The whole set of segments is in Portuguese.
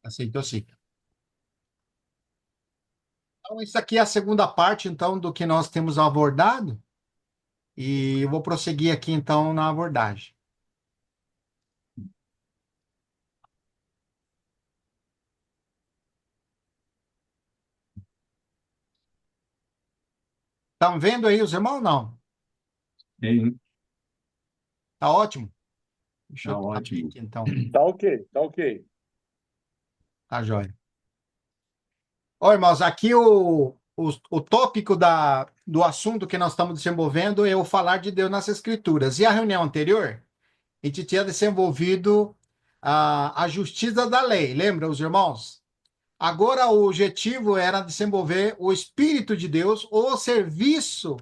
Aceitou sim. Então, isso aqui é a segunda parte, então, do que nós temos abordado, e eu vou prosseguir aqui, então, na abordagem. Estão vendo aí os irmãos? Não. Sim, Tá ótimo? Deixa tá eu abrir ótimo. aqui, então. Tá ok, tá ok. Tá joia. Ó, irmãos, aqui o tópico do assunto que nós estamos desenvolvendo é o falar de Deus nas Escrituras. E a reunião anterior, a gente tinha desenvolvido a justiça da lei, lembra, os irmãos? Agora, o objetivo era desenvolver o Espírito de Deus, o serviço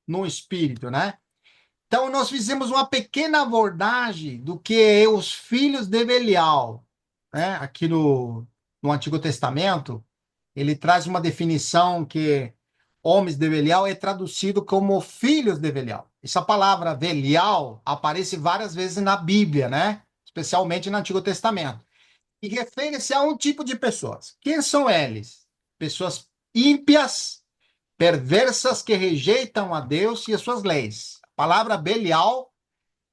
no Espírito, né? Então, nós fizemos uma pequena abordagem do que é os filhos de Belial, né? Aqui no Antigo Testamento, ele traz uma definição que homens de Belial é traduzido como filhos de Belial. Essa palavra Belial aparece várias vezes na Bíblia, né? Especialmente no Antigo Testamento. E refere-se a um tipo de pessoas. Quem são eles? Pessoas ímpias, perversas que rejeitam a Deus e as suas leis. A palavra Belial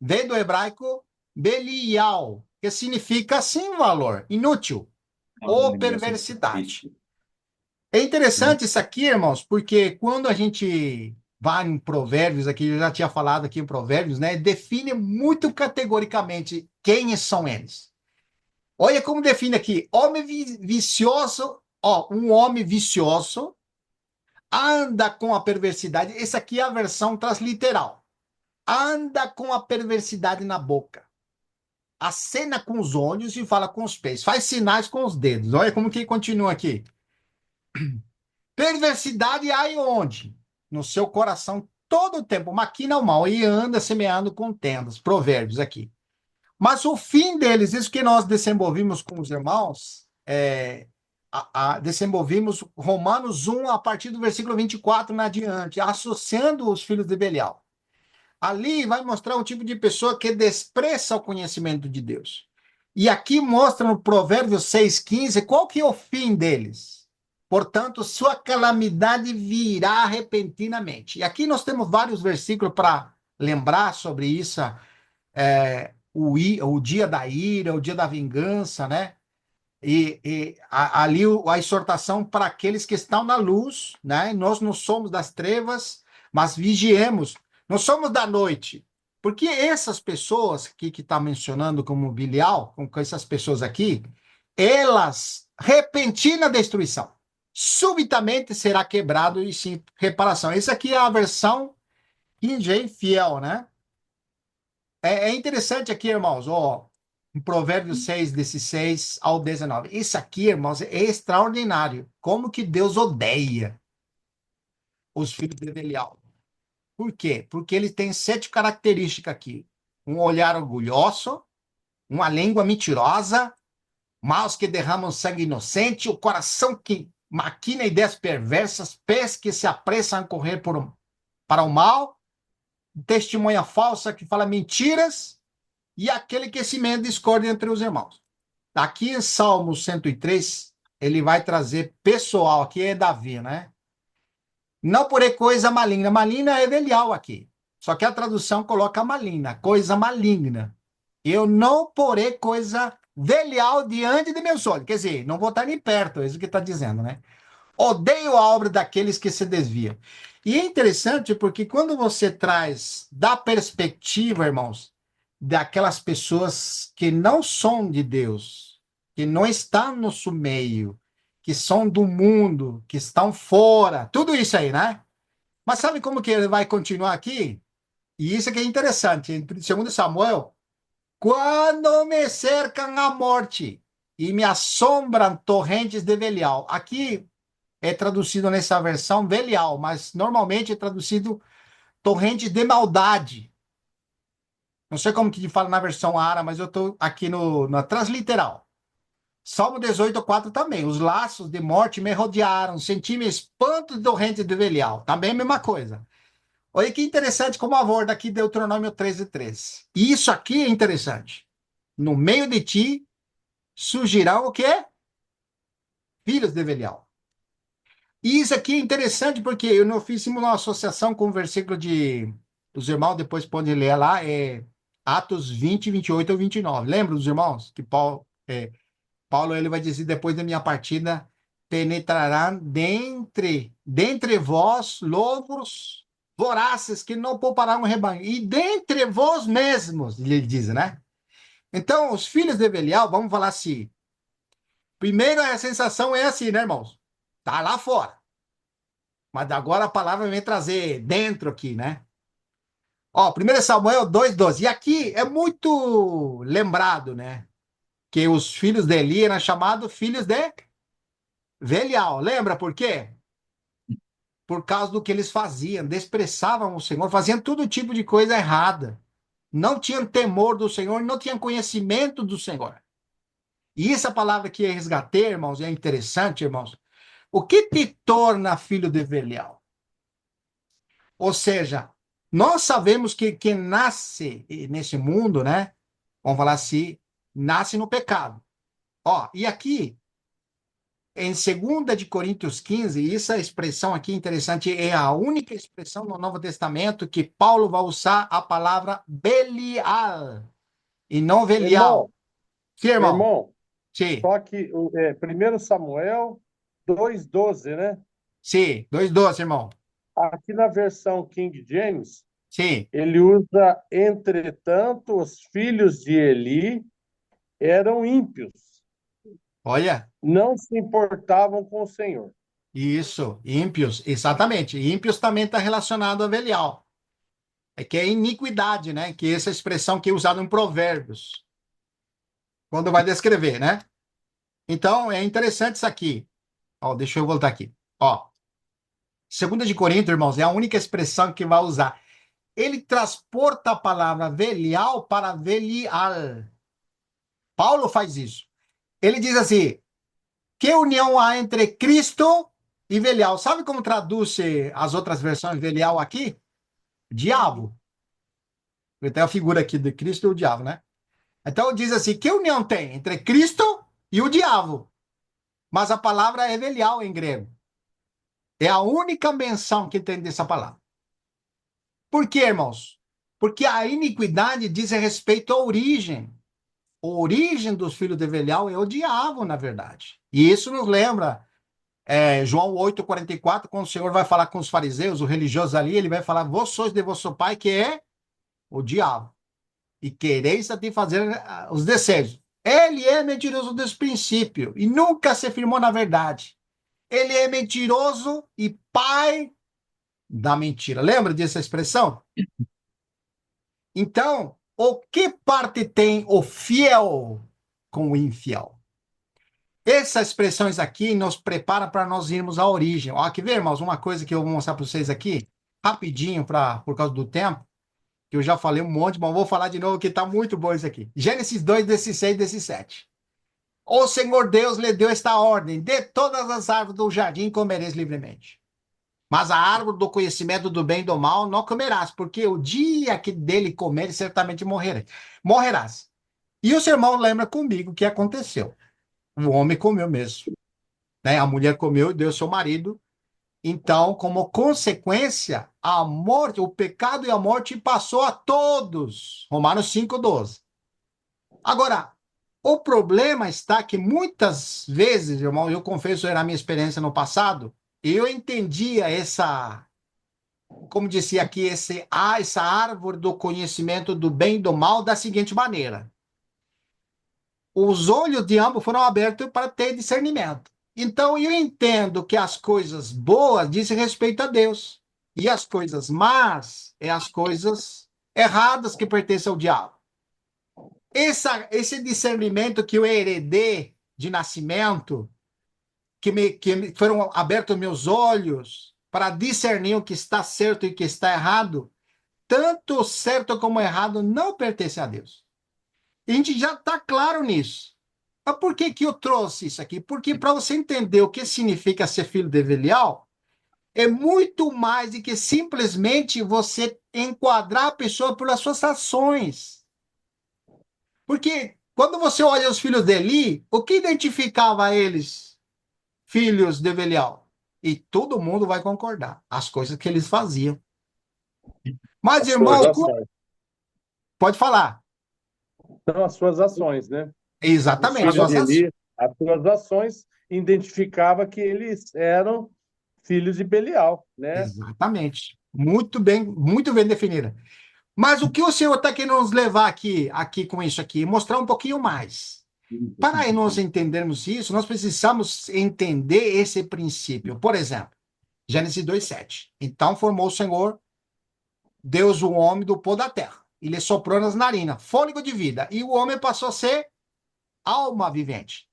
vem do hebraico Belial, que significa sem valor, inútil ou perversidade. É interessante isso aqui, irmãos, porque quando a gente vai em Provérbios, aqui eu já tinha falado aqui em Provérbios, né? Define muito categoricamente quem são eles. Olha como define aqui: homem vicioso, ó, um homem vicioso anda com a perversidade. Essa aqui é a versão transliteral. Anda com a perversidade na boca. Acena com os olhos e fala com os pés. Faz sinais com os dedos. Olha como que continua aqui. Perversidade há onde? No seu coração todo o tempo. Maquina o mal e anda semeando contendas. Provérbios aqui. Mas o fim deles, isso que nós desenvolvimos com os irmãos, desenvolvimos Romanos 1 a partir do versículo 24 na adiante, associando os filhos de Belial. Ali vai mostrar um tipo de pessoa que despreza o conhecimento de Deus. E aqui mostra no Provérbios 6,15 qual que é o fim deles. Portanto, sua calamidade virá repentinamente. E aqui nós temos vários versículos para lembrar sobre isso, o dia da ira, o dia da vingança, né? Ali a exortação para aqueles que estão na luz, né? Nós não somos das trevas, mas vigiemos. Não somos da noite. Porque essas pessoas que está mencionando como Bilial, com essas pessoas aqui, elas, repentina destruição. Subitamente será quebrado e sem reparação. Essa aqui é a versão King James fiel, né? É interessante aqui, irmãos, ó, em Provérbios 6, desse 6 ao 19. Isso aqui, irmãos, é extraordinário. Como que Deus odeia os filhos de Belial. Por quê? Porque ele tem 7 características aqui. Um olhar orgulhoso, uma língua mentirosa, mãos que derramam sangue inocente, o coração que maquina ideias perversas, pés que se apressam a correr para o mal, testemunha falsa que fala mentiras, e aquele que semeia discórdia entre os irmãos. Aqui em Salmo 103, ele vai trazer pessoal, aqui é Davi, né? Não porém coisa maligna. Maligna é Belial aqui. Só que a tradução coloca maligna, coisa maligna. Eu não porei coisa Belial diante de meus olhos. Quer dizer, não vou estar nem perto, é isso que está dizendo, né? Odeio a obra daqueles que se desviam. E é interessante porque quando você traz da perspectiva, irmãos, daquelas pessoas que não são de Deus, que não estão no nosso meio, que são do mundo, que estão fora, tudo isso aí, né? Mas sabe como que ele vai continuar aqui? E isso que é interessante, em 2 Samuel, quando me cercam a morte e me assombram torrentes de Belial. Aqui é traduzido nessa versão Belial, mas normalmente é traduzido torrente de maldade. Não sei como que fala na versão Ara, mas eu estou aqui na transliteral. Salmo 18:4 também. Os laços de morte me rodearam, senti-me espanto de torrente de Belial. Também a mesma coisa. Olha que interessante como aborda aqui Deuteronômio 13:3. E isso aqui é interessante. No meio de ti surgirão o quê? Filhos de Belial. E isso aqui é interessante porque eu não fiz uma associação com o versículo dos irmãos, depois pode ler lá, Atos 20, 28 ou 29. Lembra dos irmãos? Que Paulo ele vai dizer, depois da minha partida, penetrarão dentre vós lobos vorazes que não pouparão o rebanho. E dentre vós mesmos, ele diz, né? Então, os filhos de Belial, vamos falar assim, primeiro a sensação é assim, né, irmãos? Tá lá fora. Mas agora a palavra vem trazer dentro aqui, né? Ó, 1 Samuel 2:12. E aqui é muito lembrado, né? Que os filhos de Eli eram chamados filhos de Belial. Lembra por quê? Por causa do que eles faziam, desprezavam o Senhor, faziam todo tipo de coisa errada. Não tinham temor do Senhor, não tinham conhecimento do Senhor. E essa palavra que eu resgatei, irmãos, é interessante, irmãos. O que te torna filho de Belial? Ou seja, nós sabemos que quem nasce nesse mundo, né? Vamos falar assim, nasce no pecado. Ó, e aqui, em 2 de Coríntios 15, essa expressão aqui interessante, é a única expressão no Novo Testamento que Paulo vai usar a palavra Belial e não Belial. Irmão, Sim, irmão? irmão, Sim, só que 1 Samuel 2:12, né? sim, 2:12, irmão. Aqui na versão King James, Sim, ele usa, entretanto, os filhos de Eli eram ímpios, olha, não se importavam com o Senhor. isso, ímpios, exatamente. Ímpios também está relacionado a Belial. É que é iniquidade, né? Que é essa expressão que é usada em Provérbios, quando vai descrever, né? Então, é interessante isso aqui. Ó, deixa eu voltar aqui. Ó, 2 de Coríntios, irmãos, é a única expressão que vai usar. Ele transporta a palavra Belial para Belial. Paulo faz isso. Ele diz assim: que união há entre Cristo e Belial? Sabe como traduz as outras versões Belial aqui? Diabo. Tem a figura aqui de Cristo e o diabo, né? Então diz assim: que união tem entre Cristo e o diabo? Mas a palavra é Belial em grego. É a única menção que tem dessa palavra. Por quê, irmãos? Porque a iniquidade diz respeito à origem. A origem dos filhos de Belial é o diabo, na verdade. E isso nos lembra João 8:44, quando o Senhor vai falar com os fariseus, os religiosos ali, ele vai falar: vós sois de vosso pai, que é o diabo, e quereis satisfazer os desejos. Ele é mentiroso desde o princípio e nunca se firmou na verdade. Ele é mentiroso e pai da mentira. Lembra dessa expressão? Então, o que parte tem o fiel com o infiel? Essas expressões aqui nos preparam para nós irmos à origem. Ó, quer ver, irmãos? Uma coisa que eu vou mostrar para vocês aqui, rapidinho, por causa do tempo, que eu já falei um monte, mas vou falar de novo que está muito bom isso aqui. Gênesis 2, desse 6, desse 7. O Senhor Deus lhe deu esta ordem: de todas as árvores do jardim comereis livremente. Mas a árvore do conhecimento do bem e do mal não comerás, porque o dia que dele comeres, certamente morrerás. E o sermão lembra comigo o que aconteceu. O homem comeu mesmo, né? A mulher comeu e deu ao seu marido. Então, como consequência, a morte, o pecado e a morte passou a todos. Romanos 5:12. Agora, o problema está que muitas vezes, irmão, eu confesso, era a minha experiência no passado, eu entendia como dizia aqui, essa árvore do conhecimento do bem e do mal da seguinte maneira: os olhos de ambos foram abertos para ter discernimento. Então, eu entendo que as coisas boas dizem respeito a Deus, e as coisas más é as coisas erradas que pertencem ao diabo. Esse discernimento que eu heredei de nascimento, que foram abertos meus olhos para discernir o que está certo e o que está errado, tanto certo como errado não pertence a Deus. E a gente já está claro nisso. Mas por que que eu trouxe isso aqui? Porque para você entender o que significa ser filho de Belial, é muito mais do que simplesmente você enquadrar a pessoa pelas suas ações. Porque Quando você olha os filhos de Eli, o que identificava eles, filhos de Belial? E todo mundo vai concordar, as coisas que eles faziam. Mas, As suas irmãos, ações. pode falar. São as suas ações, né? Os Exatamente, as filhos de suas. Eli, as suas ações identificava que eles eram filhos de Belial, né? Exatamente. Muito bem definida. Mas o que o senhor está querendo nos levar aqui com isso aqui? Mostrar um pouquinho mais. Para nós entendermos isso, nós precisamos entender esse princípio. Por exemplo, Gênesis 2:7. Então formou o Senhor, Deus, o homem do pó da terra. E lhe soprou nas narinas, fôlego de vida. E o homem passou a ser alma vivente.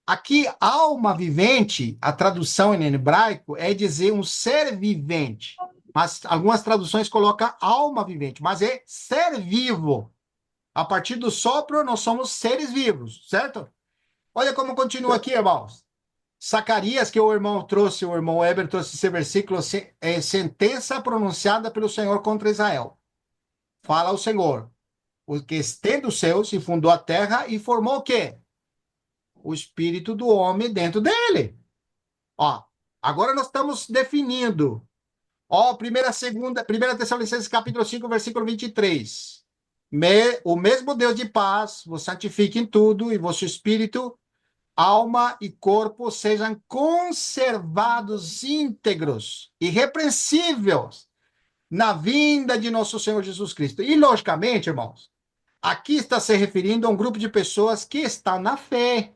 Aqui, alma vivente, a tradução em hebraico é dizer um ser vivente. Mas algumas traduções colocam alma vivente, mas é ser vivo. A partir do sopro, nós somos seres vivos, certo? Olha como continua aqui, irmãos. Zacarias, que o irmão trouxe, o irmão Heber trouxe esse versículo, é sentença pronunciada pelo Senhor contra Israel. Fala o Senhor, o que estende os céus e fundou a terra e formou o quê? O espírito do homem dentro dele. Ó, agora nós estamos definindo. Ó, primeira Tessalonicenses capítulo 5, versículo 23. O mesmo Deus de paz vos santifique em tudo e vosso espírito, alma e corpo sejam conservados íntegros, irrepreensíveis na vinda de nosso Senhor Jesus Cristo. E, logicamente, irmãos, aqui está se referindo a um grupo de pessoas que estão na fé,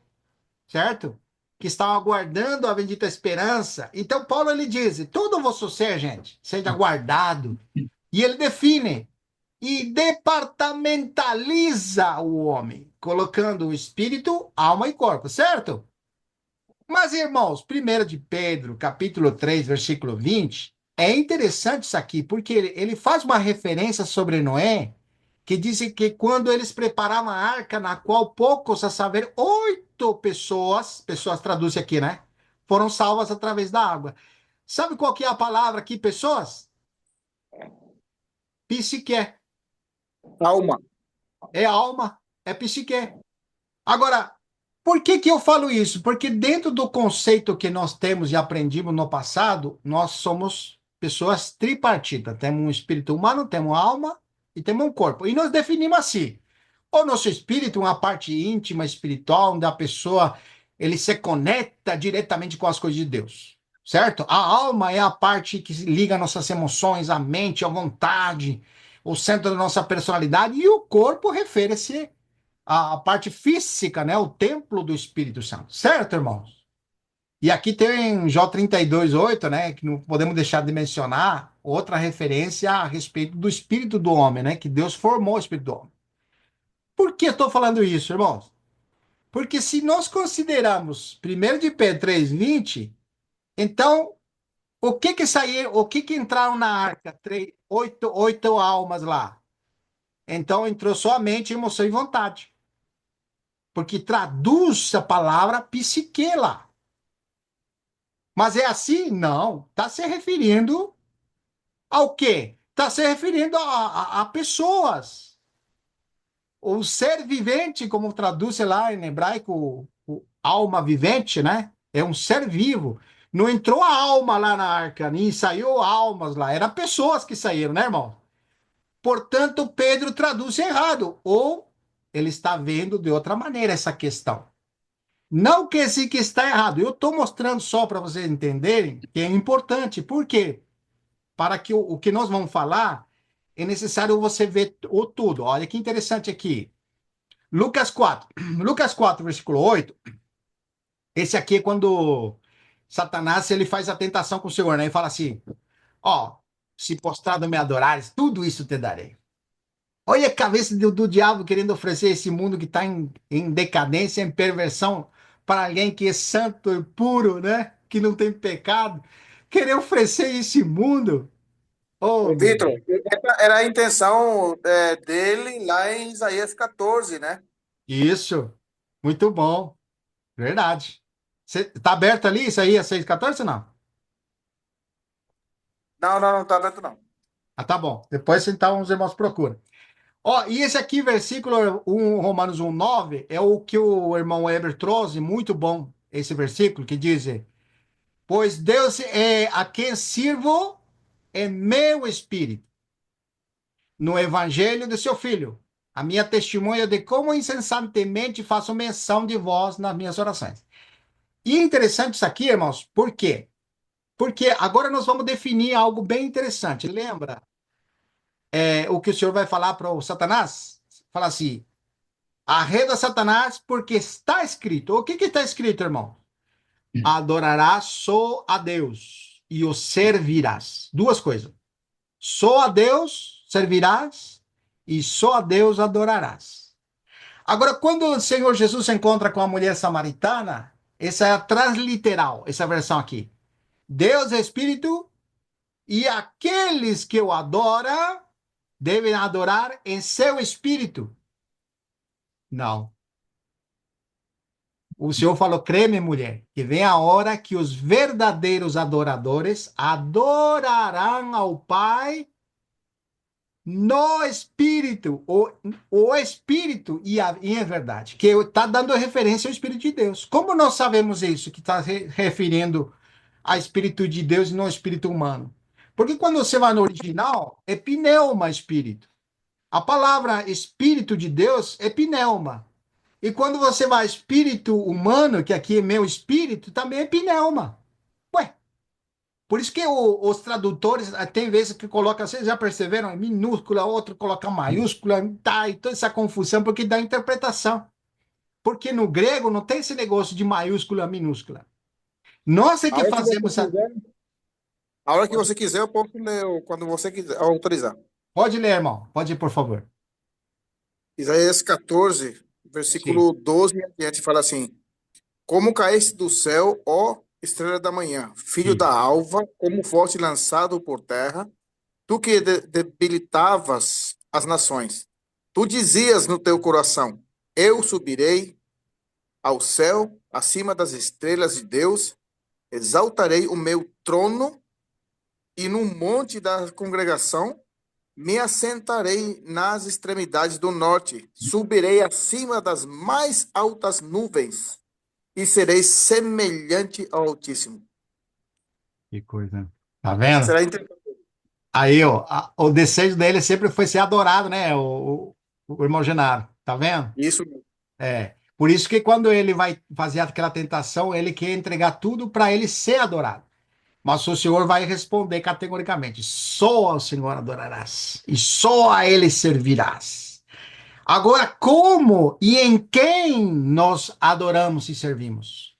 certo? Que estão aguardando a bendita esperança. Então, Paulo ele diz: todo o vosso ser, gente, seja guardado. E ele define e departamentaliza o homem, colocando o espírito, alma e corpo, certo? Mas, irmãos, 1 de Pedro, capítulo 3, versículo 20, é interessante isso aqui, porque ele faz uma referência sobre Noé, que diz que quando eles preparavam a arca, na qual poucos, a saber, 8 pessoas traduz aqui, né? Foram salvas através da água. Sabe qual que é a palavra aqui, pessoas? Psique. Alma. É alma, é psique. Agora, por que que eu falo isso? Porque dentro do conceito que nós temos e aprendimos no passado, nós somos pessoas tripartitas. Temos um espírito humano, temos alma e temos um corpo. E nós definimos assim: o nosso espírito, uma parte íntima, espiritual, onde a pessoa ele se conecta diretamente com as coisas de Deus, certo? A alma é a parte que liga nossas emoções, a mente, a vontade, o centro da nossa personalidade, e o corpo refere-se a parte física, né? O templo do Espírito Santo. Certo, irmãos? E aqui tem Jó 32:8, né? Que não podemos deixar de mencionar outra referência a respeito do espírito do homem, né? Que Deus formou o espírito do homem. Por que estou falando isso, irmãos? Porque se nós considerarmos 1 de Pedro 3:20, então o que que entraram na arca? Oito almas lá. Então entrou só a mente, emoção e vontade. Porque traduz a palavra psique lá. Mas é assim? Não. Está se referindo ao quê? Está se referindo a pessoas. O ser vivente, como traduz lá em hebraico, o alma vivente, né? É um ser vivo. Não entrou a alma lá na arca, nem saiu almas lá. Eram pessoas que saíram, né, irmão? Portanto, Pedro traduz errado. Ou ele está vendo de outra maneira essa questão. Não que esse que está errado. Eu estou mostrando só para vocês entenderem que é importante. Por quê? Para que o que nós vamos falar, é necessário você ver o tudo. Olha que interessante aqui. Lucas 4. Lucas 4, versículo 8. Esse aqui é quando Satanás ele faz a tentação com o Senhor, né? Ele fala assim: ó, se postrado me adorares, tudo isso te darei. Olha a cabeça do diabo querendo oferecer esse mundo que está em decadência, em perversão, para alguém que é santo e puro, né? Que não tem pecado. Querer oferecer esse mundo. Oh, Ô, meu Vitor, Deus. essa era a intenção dele lá em Isaías 14, né? Isso. Muito bom. Verdade. Você tá aberto ali, isso aí, é 6:14 não? Não, não, não tá dentro, não. Ah, tá bom. Depois então os irmãos procuram. Ó, e esse aqui, versículo 1, Romanos 1:9, é o que o irmão Weber trouxe, muito bom, esse versículo, que diz: pois Deus é a quem sirvo em meu espírito, no evangelho de seu filho, a minha testemunha de como incessantemente faço menção de vós nas minhas orações. E é interessante isso aqui, irmãos, por quê? Porque agora nós vamos definir algo bem interessante. Lembra o que o Senhor vai falar para o Satanás? Fala assim: arreda Satanás, porque está escrito. O que que está escrito, irmão? Adorarás só a Deus e o servirás. Duas coisas. Só a Deus servirás e só a Deus adorarás. Agora, quando o Senhor Jesus se encontra com a mulher samaritana, essa é a transliteral, essa versão aqui. Deus é espírito e aqueles que o adoram devem adorar em seu espírito. Não. O Senhor falou: creme, mulher, que vem a hora que os verdadeiros adoradores adorarão ao Pai no Espírito, o Espírito e a verdade, que está dando referência ao Espírito de Deus. Como nós sabemos isso, que está referindo a Espírito de Deus e não ao Espírito humano? Porque quando você vai no original, é pneuma, Espírito. A palavra Espírito de Deus é pneuma. E quando você vai espírito humano, que aqui é meu espírito, também é pneuma. Ué, por isso que os tradutores tem vezes que colocam, vocês já perceberam, minúscula, outro coloca maiúscula, tá, e toda essa confusão, porque dá interpretação. Porque no grego não tem esse negócio de maiúscula, minúscula. Nós é A que hora que você fazemos. quiser, a hora que você quiser, eu posso ler quando você quiser autorizar. Pode ler, irmão. Pode ir, por favor. Isaías 14, Sim. versículo 12 e adiante, fala assim: como caíste do céu, ó estrela da manhã, filho da Isso. alva, como foste lançado por terra, tu que debilitavas as nações. Tu dizias no teu coração: eu subirei ao céu, acima das estrelas de Deus, exaltarei o meu trono e no monte da congregação me assentarei nas extremidades do norte, subirei acima das mais altas nuvens e serei semelhante ao Altíssimo. Que coisa. Tá vendo? Será Aí, ó, o desejo dele sempre foi ser adorado, né? O irmão Genaro. Tá vendo? isso. É. Por isso que quando ele vai fazer aquela tentação, ele quer entregar tudo para ele ser adorado. Mas o Senhor vai responder categoricamente: só ao Senhor adorarás e só a Ele servirás. Agora, como e em quem nós adoramos e servimos?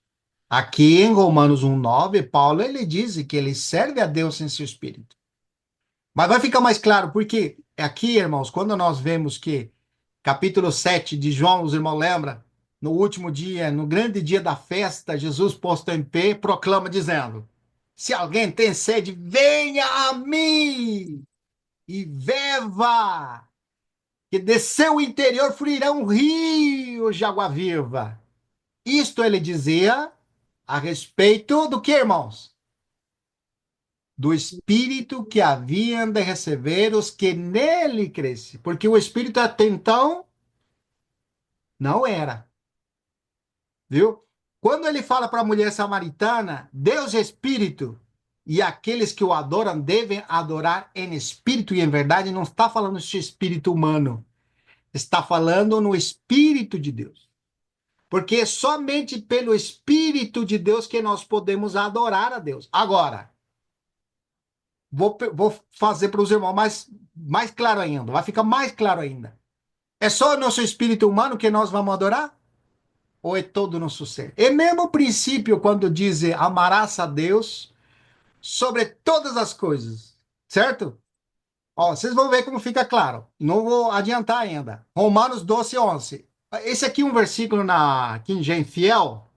Aqui em Romanos 1:9, Paulo ele diz que ele serve a Deus em seu espírito. Mas vai ficar mais claro, porque aqui, irmãos, quando nós vemos que capítulo 7 de João, os irmãos lembram, no último dia, no grande dia da festa, Jesus posto em pé, proclama dizendo: se alguém tem sede, venha a mim e beba, que de seu interior fluirão rios de água viva. Isto ele dizia a respeito do que, irmãos? Do Espírito que haviam de receber os que nele crescem. Porque o Espírito até então não era, viu? Quando ele fala para a mulher samaritana, Deus é Espírito, e aqueles que o adoram devem adorar em espírito e em verdade, não está falando de espírito humano, está falando no Espírito de Deus. Porque é somente pelo Espírito de Deus que nós podemos adorar a Deus. Agora, vou fazer para os irmãos mais claro ainda, vai ficar mais claro ainda. É só o nosso espírito humano que nós vamos adorar? Ou é todo o nosso ser? É mesmo o princípio quando diz amarás a Deus sobre todas as coisas, certo? Ó, vocês vão ver como fica claro. Não vou adiantar ainda. Romanos 12:11. Esse aqui é um versículo na King James Fiel.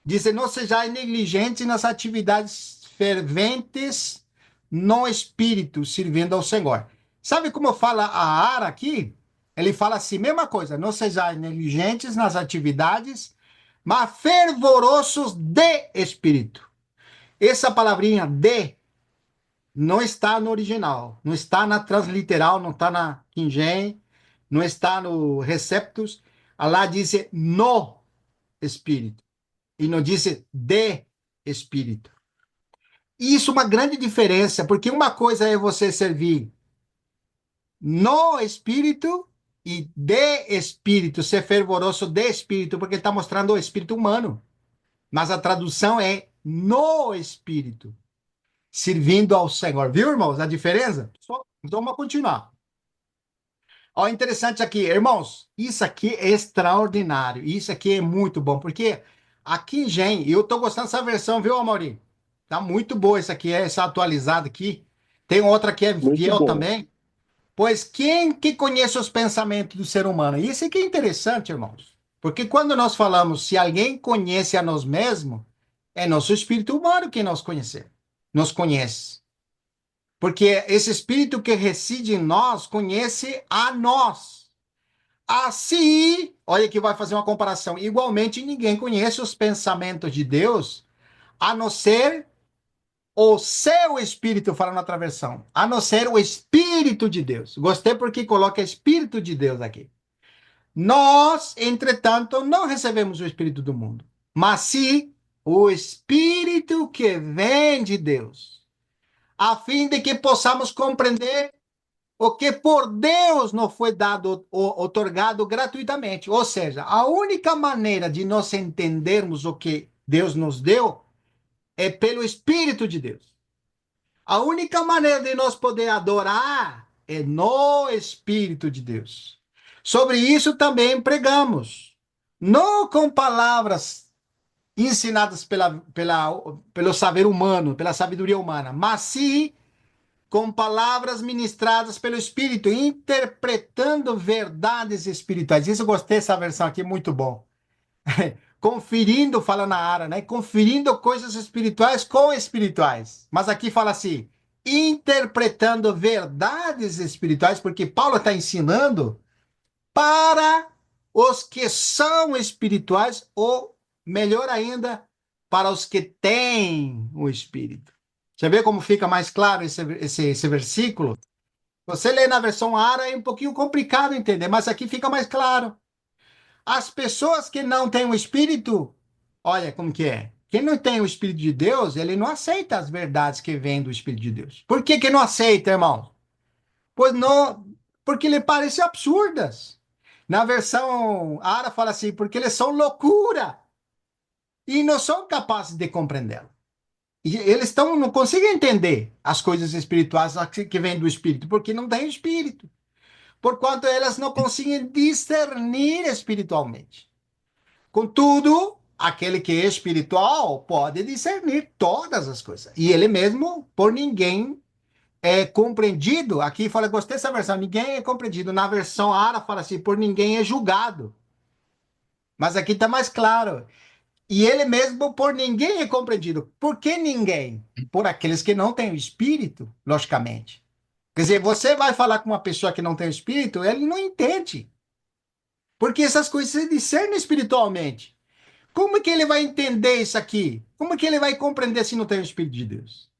Diz: não sejais negligentes nas atividades ferventes no espírito, servindo ao Senhor. Sabe como fala a Ara aqui? Ele fala assim, mesma coisa, não sejais negligentes nas atividades, mas fervorosos de espírito. Essa palavrinha de não está no original, não está na transliteral, não está na King James, não está no receptus, lá diz no Espírito, e não diz de Espírito. Isso é uma grande diferença, porque uma coisa é você servir no Espírito e de Espírito, ser fervoroso de Espírito, porque está mostrando o Espírito humano. Mas a tradução é no Espírito, servindo ao Senhor. Viu, irmãos, a diferença? Então vamos continuar. Ó, interessante aqui, irmãos, isso aqui é extraordinário, isso aqui é muito bom, porque aqui em Gen, eu tô gostando dessa versão, viu, Amaury? Tá muito boa essa aqui, essa atualizada aqui. Tem outra que é Muito fiel bom. também. Pois quem que conhece os pensamentos do ser humano? Isso aqui é interessante, irmãos. Porque quando nós falamos se alguém conhece a nós mesmos, é nosso espírito humano que nos conhece. Porque esse espírito que reside em nós conhece a nós. Assim, olha que vai fazer uma comparação. Igualmente, ninguém conhece os pensamentos de Deus, a não ser o seu espírito, fala na outra versão, a não ser o Espírito de Deus. Gostei porque coloca Espírito de Deus aqui. Nós, entretanto, não recebemos o Espírito do mundo, mas sim o Espírito que vem de Deus, a fim de que possamos compreender o que por Deus nos foi dado, otorgado gratuitamente. Ou seja, a única maneira de nós entendermos o que Deus nos deu é pelo Espírito de Deus. A única maneira de nós poder adorar é no Espírito de Deus. Sobre isso também pregamos, não com palavras ensinadas pelo saber humano, pela sabedoria humana, mas sim com palavras ministradas pelo Espírito, interpretando verdades espirituais. Isso eu gostei dessa versão aqui, muito bom. Conferindo, fala na área, né? Conferindo coisas espirituais com espirituais. Mas aqui fala assim, interpretando verdades espirituais, porque Paulo está ensinando para os que são espirituais, ou melhor ainda, para os que têm o Espírito. Você vê como fica mais claro esse versículo? Você lê na versão Ara é um pouquinho complicado entender, mas aqui fica mais claro. As pessoas que não têm o Espírito, olha como que é. Quem não tem o Espírito de Deus, ele não aceita as verdades que vêm do Espírito de Deus. Por que que não aceita, irmão? Pois não, porque lhe parecem absurdas. Na versão Ara fala assim, porque eles são loucura e não são capazes de compreendê-la. E eles não conseguem entender as coisas espirituais que vêm do Espírito, porque não têm o Espírito. Porquanto elas não conseguem discernir espiritualmente. Contudo, aquele que é espiritual pode discernir todas as coisas. E ele mesmo, por ninguém, é compreendido. Aqui fala, gostei dessa versão, ninguém é compreendido. Na versão Ara fala assim, por ninguém é julgado. Mas aqui está mais claro. E ele mesmo por ninguém é compreendido. Por que ninguém? Por aqueles que não têm o espírito, logicamente. Quer dizer, você vai falar com uma pessoa que não tem o espírito, ele não entende. Porque essas coisas se discernem espiritualmente. Como que ele vai entender isso aqui? Como que ele vai compreender se não tem o espírito de Deus?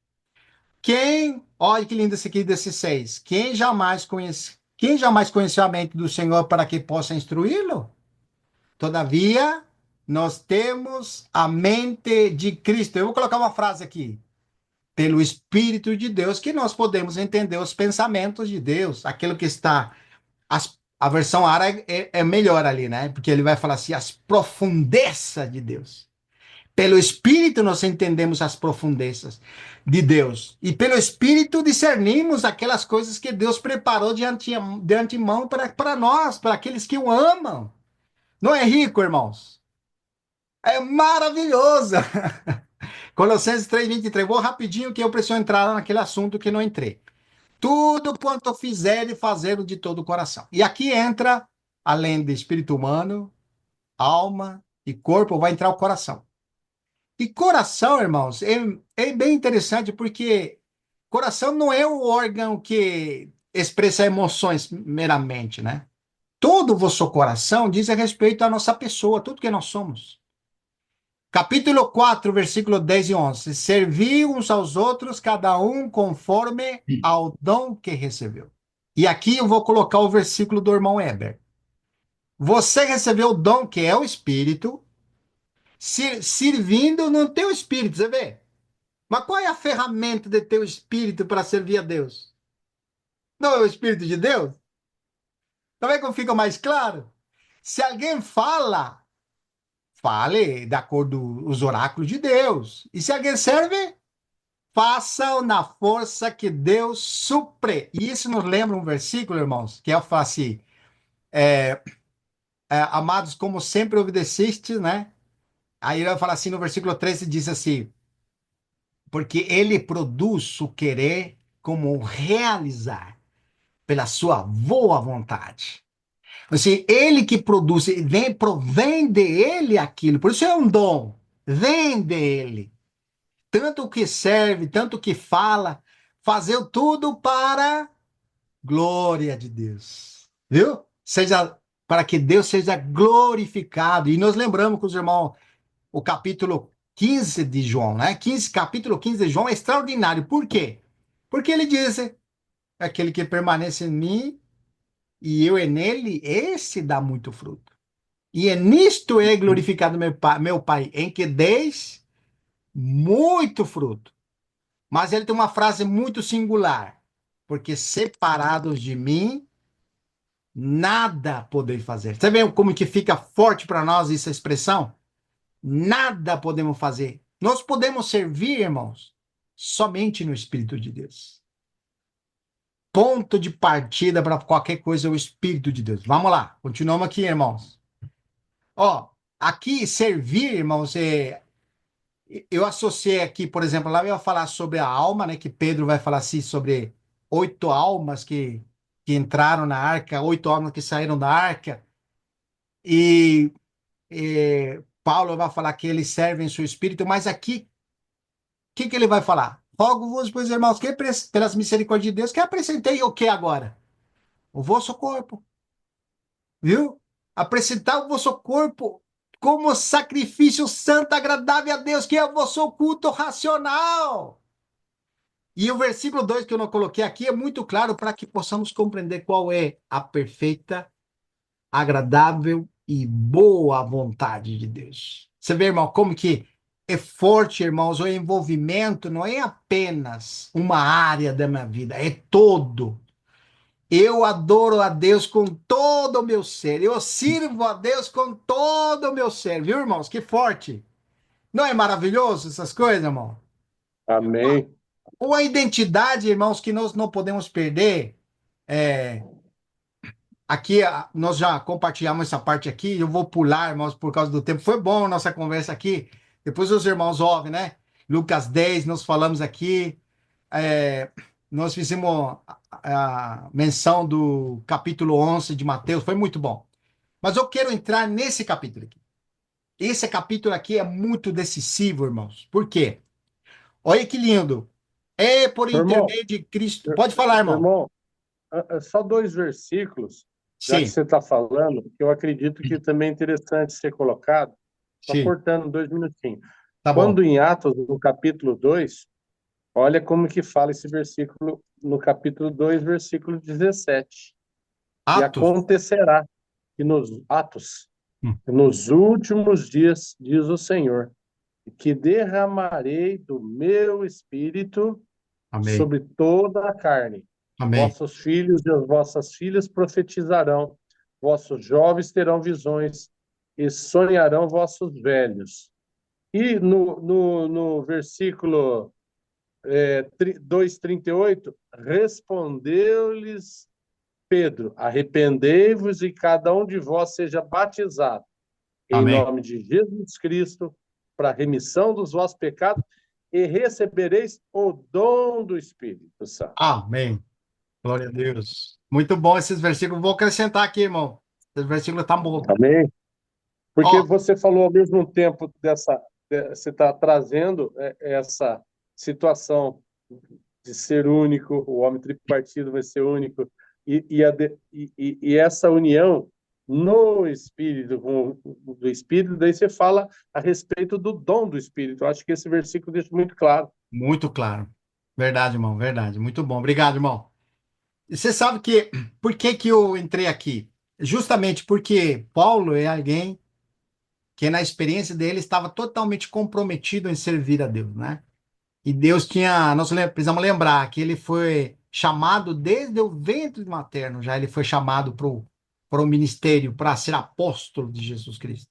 Olha que lindo esse aqui desse 6. Quem jamais conheceu a mente do Senhor para que possa instruí-lo? Todavia, nós temos a mente de Cristo. Eu vou colocar uma frase aqui. Pelo Espírito de Deus que nós podemos entender os pensamentos de Deus, aquilo que está. A versão Ara é melhor ali, né? Porque ele vai falar assim, as profundezas de Deus. Pelo Espírito nós entendemos as profundezas de Deus. E pelo Espírito discernimos aquelas coisas que Deus preparou de antemão para nós, para aqueles que o amam. Não é rico, irmãos? É maravilhoso. Colossenses 3:23. Vou rapidinho que eu preciso entrar naquele assunto que não entrei. Tudo quanto fizer, fazer de todo o coração. E aqui entra, além de espírito humano, alma e corpo, vai entrar o coração. E coração, irmãos, é bem interessante porque coração não é o órgão que expressa emoções meramente, né? Todo o vosso coração diz a respeito à nossa pessoa, tudo que nós somos. Capítulo 4, versículo 10 e 11. Servi uns aos outros, cada um conforme ao dom que recebeu. E aqui eu vou colocar o versículo do irmão Heber. Você recebeu o dom que é o Espírito, servindo no teu Espírito, você vê? Mas qual é a ferramenta de teu Espírito para servir a Deus? Não é o Espírito de Deus? Tá vendo como fica mais claro? Se alguém fala, fale de acordo com os oráculos de Deus. E se alguém serve, façam na força que Deus supre. E isso nos lembra um versículo, irmãos, que é assim, amados, como sempre obedeceste, né? Aí ele vai falar assim no versículo 13, diz assim, porque ele produz o querer como o realizar pela sua boa vontade. Assim, ele que produz, provém dele aquilo, por isso é um dom, vem dele. Tanto o que serve, tanto o que fala, fazer tudo para glória de Deus. Viu? Seja para que Deus seja glorificado. E nós lembramos com os irmãos o capítulo 15 de João, né? Capítulo 15 de João é extraordinário. Por quê? Porque ele diz: aquele que permanece em mim e eu nele, esse dá muito fruto. E é nisto é glorificado meu Pai, em que deis muito fruto. Mas ele tem uma frase muito singular. Porque separados de mim, nada podeis fazer. Você vê como que fica forte para nós essa expressão? Nada podemos fazer. Nós podemos servir, irmãos, somente no Espírito de Deus. Ponto de partida para qualquer coisa é o Espírito de Deus. Vamos lá, continuamos aqui, irmãos. Ó, aqui servir, irmãos, eu associei aqui, por exemplo, lá eu ia falar sobre a alma, né? Que Pedro vai falar assim sobre 8 almas que entraram na arca, 8 almas que saíram da arca. E Paulo vai falar que eles servem seu espírito, mas aqui, o que ele vai falar? Rogo-vos, pois, irmãos, que pelas misericórdias de Deus, que apresentei o que agora? O vosso corpo, viu? Apresentar o vosso corpo como sacrifício santo, agradável a Deus, que é o vosso culto racional. E o versículo 2 que eu não coloquei aqui é muito claro para que possamos compreender qual é a perfeita, agradável e boa vontade de Deus. Você vê, irmão, como que é forte, irmãos, o envolvimento não é apenas uma área da minha vida, é todo. Eu adoro a Deus com todo o meu ser. Eu sirvo a Deus com todo o meu ser. Viu, irmãos? Que forte. Não é maravilhoso essas coisas, irmão? Amém. Uma identidade, irmãos, que nós não podemos perder. É, aqui, nós já compartilhamos essa parte aqui. Eu vou pular, irmãos, por causa do tempo. Foi bom a nossa conversa aqui. Depois os irmãos ouvem, né? Lucas 10, nós falamos aqui. É, nós fizemos a menção do capítulo 11 de Mateus. Foi muito bom. Mas eu quero entrar nesse capítulo aqui. Esse capítulo aqui é muito decisivo, irmãos. Por quê? Olha que lindo. É por Irmão, intermédio de Cristo. Pode falar, irmão. irmão, só dois versículos, já que Sim, você está falando, que eu acredito que também é interessante ser colocado, só sim. cortando 2 minutinhos. Tá bom. Quando em Atos, no capítulo 2, olha como que fala esse versículo no capítulo 2, versículo 17. E Atos. acontecerá que Hum, nos últimos dias, diz o Senhor, que derramarei do meu espírito Amém. sobre toda a carne. Amém. Vossos filhos e as vossas filhas profetizarão, vossos jovens terão visões e sonharão vossos velhos. E no versículo 2:38, respondeu-lhes Pedro: arrependei-vos e cada um de vós seja batizado em Amém. nome de Jesus Cristo para a remissão dos vossos pecados e recebereis o dom do Espírito Santo. Amém. Glória a Deus. Muito bom esses versículos. Vou acrescentar aqui, irmão. Esse versículo tá bom. Amém? Porque Ó, você falou ao mesmo tempo você está trazendo essa situação de ser único, o homem tripartido vai ser único, e essa união no Espírito, do Espírito, daí você fala a respeito do dom do Espírito. Eu acho que esse versículo deixa muito claro. muito claro. Verdade, irmão. Verdade. Muito bom. Obrigado, irmão. você sabe que por que que eu entrei aqui? Justamente porque Paulo é alguém que na experiência dele estava totalmente comprometido em servir a Deus, né? E Deus tinha, precisamos lembrar que ele foi chamado desde o ventre materno, já ele foi chamado para o ministério, para ser apóstolo de Jesus Cristo.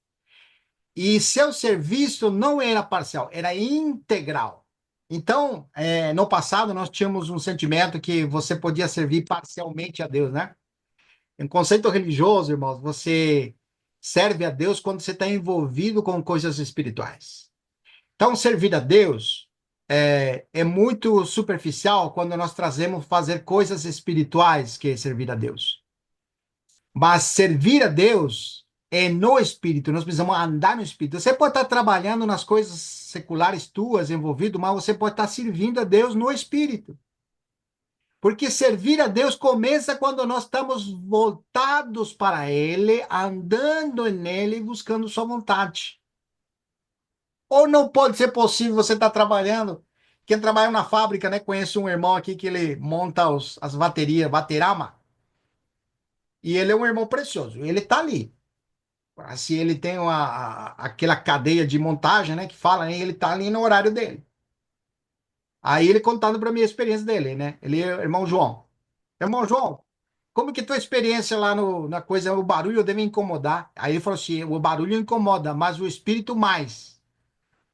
E seu serviço não era parcial, era integral. Então, no passado, nós tínhamos um sentimento que você podia servir parcialmente a Deus, né? Em conceito religioso, irmãos, você serve a Deus quando você está envolvido com coisas espirituais. Então, servir a Deus é muito superficial quando nós trazemos fazer coisas espirituais, que é servir a Deus. Mas servir a Deus é no espírito, nós precisamos andar no espírito. Você pode estar trabalhando nas coisas seculares tuas, envolvido, mas você pode estar servindo a Deus no espírito. Porque servir a Deus começa quando nós estamos voltados para Ele, andando nele e buscando Sua vontade. Ou não pode ser possível você estar trabalhando. Quem trabalha na fábrica, né? Conhece um irmão aqui que ele monta as baterias, baterama. E ele é um irmão precioso. Ele está ali. Assim, ele tem aquela cadeia de montagem, né? Que fala, né? Ele está ali no horário dele. Aí ele contando para mim a experiência dele, né? Ele é o irmão João. Irmão João, como que tua experiência lá na coisa, o barulho deve incomodar? Aí ele falou assim, o barulho incomoda, mas o espírito mais.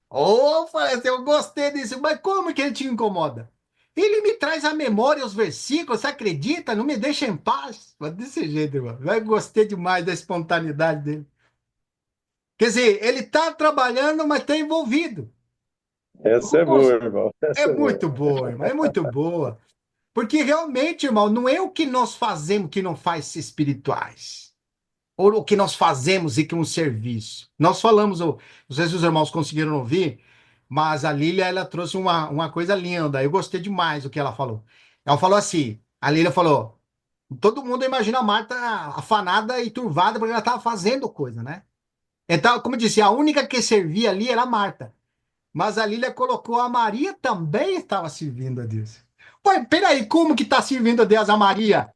Ô, falei assim, eu gostei disso, mas como que ele te incomoda? Ele me traz à memória os versículos, você acredita? Não me deixa em paz. Mas desse jeito, irmão. Eu gostei demais da espontaneidade dele. Quer dizer, ele está trabalhando, mas está envolvido. Essa é boa, irmão. É Essa é boa. muito boa, irmão, é muito boa. Porque realmente, irmão, não é o que nós fazemos que não faz espirituais. Ou o que nós fazemos e que um serviço. Nós falamos, não sei se os irmãos conseguiram ouvir, mas a Lília, ela trouxe uma coisa linda. Eu gostei demais do que ela falou. Ela falou assim, a Lília falou, todo mundo imagina a Marta afanada e turvada porque ela estava fazendo coisa, né? Então, como eu disse, a única que servia ali era a Marta. Mas a Lília colocou a Maria também estava servindo a Deus. Pô, peraí, como que está servindo a Deus a Maria?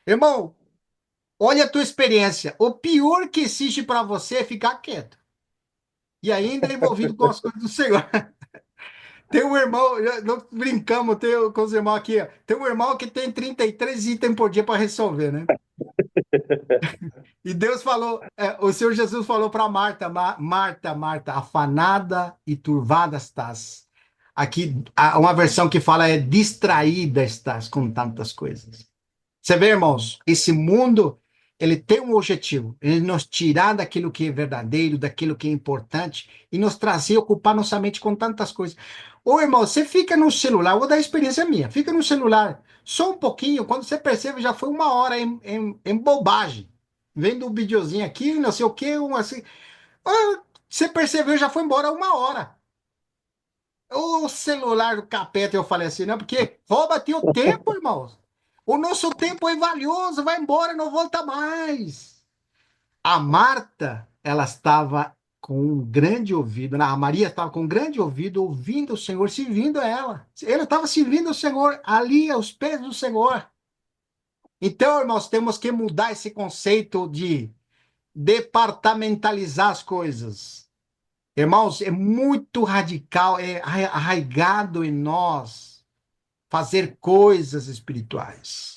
Irmão, olha a tua experiência. O pior que existe para você é ficar quieto. E ainda envolvido com as coisas do Senhor. Tem um irmão, nós brincamos com os irmãos aqui. Ó. Tem um irmão que tem 33 itens por dia para resolver, né? E Deus falou, o Senhor Jesus falou para Marta, Marta, Marta, afanada e turvada estás. Aqui, uma versão que fala é distraída estás com tantas coisas. Você vê, irmãos, esse mundo, ele tem um objetivo, ele nos tirar daquilo que é verdadeiro, daquilo que é importante e nos trazer, ocupar nossa mente com tantas coisas. Ô, irmão, você fica no celular, vou dar a experiência minha, fica no celular só um pouquinho, quando você percebe, já foi uma hora em bobagem. Vendo um videozinho aqui, não sei o quê, assim. Você percebeu, já foi embora uma hora. O celular do capeta, eu falei assim, não, porque rouba teu tempo, irmãos. O nosso tempo é valioso, vai embora, não volta mais. A Marta, ela estava com um grande ouvido, a Maria estava com um grande ouvido, ouvindo o Senhor, servindo a ela. Ela estava servindo o Senhor ali aos pés do Senhor. Então, irmãos, temos que mudar esse conceito de departamentalizar as coisas. Irmãos, é muito radical, é arraigado em nós fazer coisas espirituais.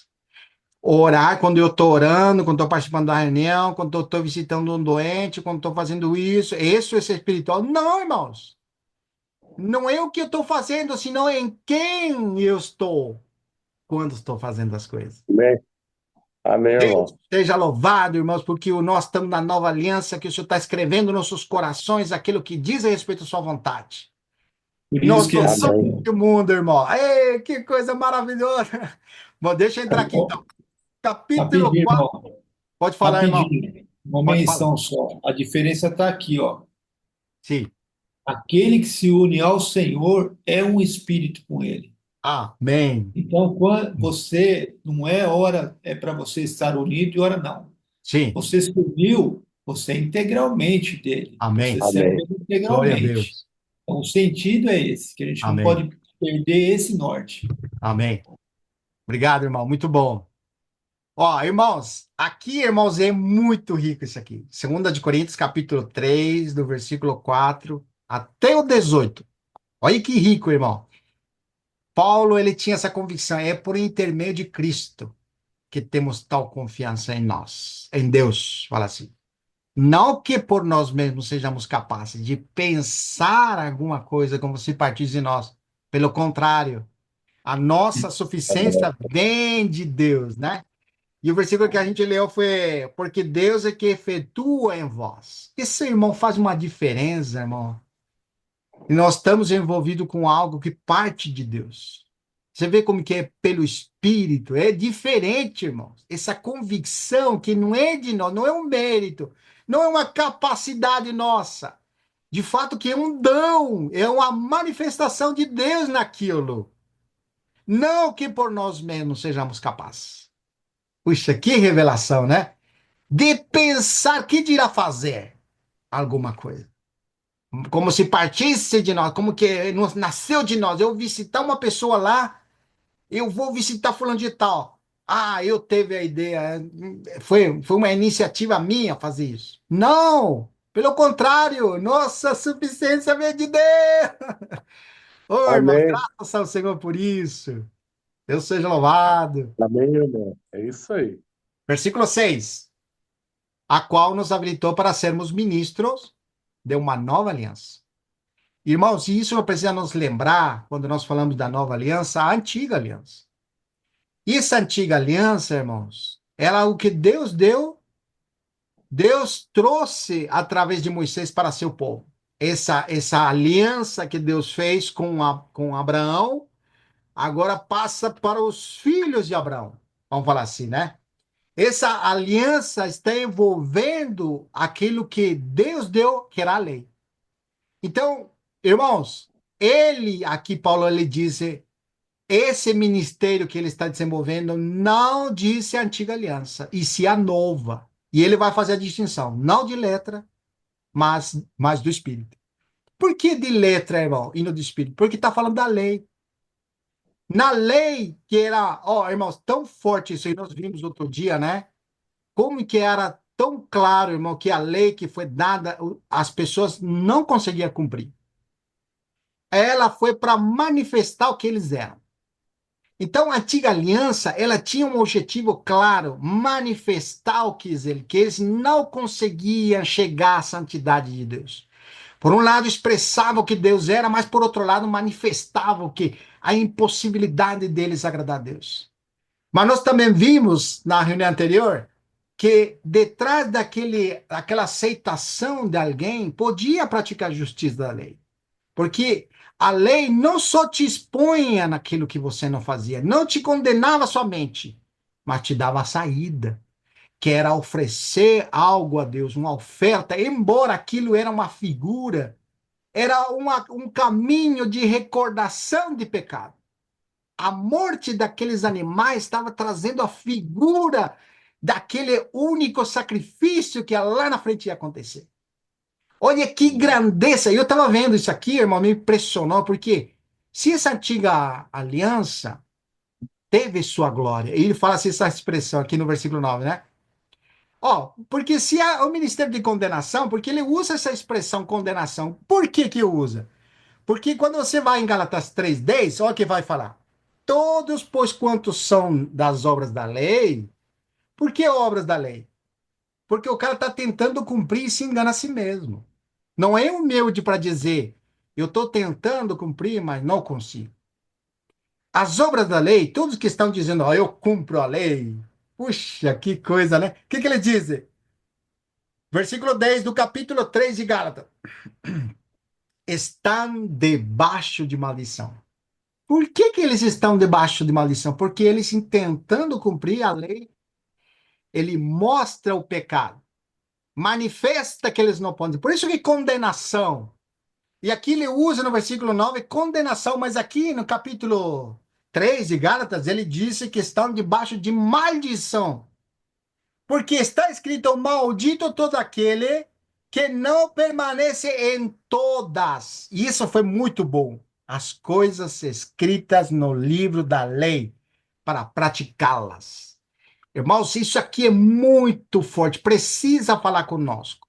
Orar quando eu estou orando, quando estou participando da reunião, quando eu estou visitando um doente, quando estou fazendo isso é ser espiritual. Não, irmãos. Não é o que eu estou fazendo, senão em quem eu estou quando estou fazendo as coisas. Amém. Amém, Deus irmão. seja louvado, irmãos, porque nós estamos na nova aliança, que o Senhor está escrevendo nos nossos corações aquilo que diz a respeito da sua vontade. Por Nós isso que não assim, somos do mundo, irmão. Ei, que coisa maravilhosa. Bom, deixa eu entrar aqui então. Capítulo rapidinho, 4. irmão, Pode falar, irmão. rapidinho, uma Pode falar. menção só. A diferença está aqui, ó. Sim. Aquele que se une ao Senhor é um espírito com ele. Amém. Então, quando você não é hora é para você estar unido e hora não. Sim. Você se uniu, você é integralmente dele. Amém. Você serve Amém. ele Glória a integralmente. Deus. Então, o sentido é esse, que a gente não Amém. pode perder esse norte. Amém. Obrigado, irmão. Muito bom. Ó, irmãos, aqui, irmãos, é muito rico isso aqui. 2 Coríntios, capítulo 3, do versículo 4 até o 18. Olha que rico, irmão. Paulo, ele tinha essa convicção, é por intermédio de Cristo que temos tal confiança em nós, em Deus, fala assim. Não que por nós mesmos sejamos capazes de pensar alguma coisa como se partisse de nós. Pelo contrário, a nossa suficiência vem de Deus, né? E o versículo que a gente leu foi: porque Deus é que efetua em vós. Isso, irmão, faz uma diferença, irmão. E nós estamos envolvidos com algo que parte de Deus. Você vê como que é pelo Espírito, é diferente, irmãos. Essa convicção que não é de nós, não é um mérito, não é uma capacidade nossa. De fato que é um dom, é uma manifestação de Deus naquilo. Não que por nós mesmos sejamos capazes. Puxa, que revelação, né? De pensar que dirá fazer alguma coisa. Como se partisse de nós, como que nasceu de nós. Eu visitar uma pessoa lá, eu vou visitar fulano de tal. Ah, eu teve a ideia, foi uma iniciativa minha fazer isso. Não, pelo contrário, nossa suficiência vem de Deus. Ô, irmão, Amém. graças ao Senhor por isso. Deus seja louvado. Amém, irmão. É isso aí. Versículo 6: a qual nos habilitou para sermos ministros de uma nova aliança. Irmãos, e isso precisa nos lembrar, quando nós falamos da nova aliança, a antiga aliança. E essa antiga aliança, irmãos, ela o que Deus deu, Deus trouxe através de Moisés para seu povo. Essa aliança que Deus fez com Abraão, agora passa para os filhos de Abraão. Vamos falar assim, né? Essa aliança está envolvendo aquilo que Deus deu, que era a lei. Então, irmãos, aqui Paulo, ele diz, esse ministério que ele está desenvolvendo não disse a antiga aliança, e sim a nova. E ele vai fazer a distinção, não de letra, mas do espírito. Por que de letra, irmão, e não do espírito? Porque está falando da lei. Na lei, que era, ó, irmãos, tão forte isso aí, nós vimos outro dia, né? Como que era tão claro, irmão, que a lei que foi dada, as pessoas não conseguiam cumprir. Ela foi para manifestar o que eles eram. Então, a antiga aliança, ela tinha um objetivo claro, manifestar o que eles não conseguiam chegar à santidade de Deus. Por um lado, expressava o que Deus era, mas por outro lado, manifestava o que a impossibilidade deles agradar a Deus. Mas nós também vimos na reunião anterior que detrás daquela aceitação de alguém podia praticar a justiça da lei. Porque a lei não só te expunha naquilo que você não fazia, não te condenava somente, mas te dava a saída, que era oferecer algo a Deus, uma oferta, embora aquilo era uma figura, era um caminho de recordação de pecado. A morte daqueles animais estava trazendo a figura daquele único sacrifício que lá na frente ia acontecer. Olha que grandeza! Eu estava vendo isso aqui, irmão, me impressionou, porque se essa antiga aliança teve sua glória, e ele fala assim, essa expressão aqui no versículo 9, né? Ó, porque se há o ministério de condenação, porque ele usa essa expressão condenação, por que que usa? Porque quando você vai em Gálatas 3:10, olha o que vai falar. Todos, pois quantos são das obras da lei, por que obras da lei? Porque o cara está tentando cumprir e se engana a si mesmo. Não é humilde para dizer, eu estou tentando cumprir, mas não consigo. As obras da lei, todos que estão dizendo, ó, eu cumpro a lei. Puxa, que coisa, né? O que ele diz? Versículo 10 do capítulo 3 de Gálatas. Estão debaixo de maldição. Por que que eles estão debaixo de maldição? Porque eles, tentando cumprir a lei, ele mostra o pecado, manifesta que eles não podem. Por isso que condenação. E aqui ele usa no versículo 9 condenação, mas aqui no capítulo 3 de Gálatas, ele disse que estão debaixo de maldição. Porque está escrito: maldito todo aquele que não permanece em todas. E isso foi muito bom. As coisas escritas no livro da lei para praticá-las. Irmãos, isso aqui é muito forte, precisa falar conosco.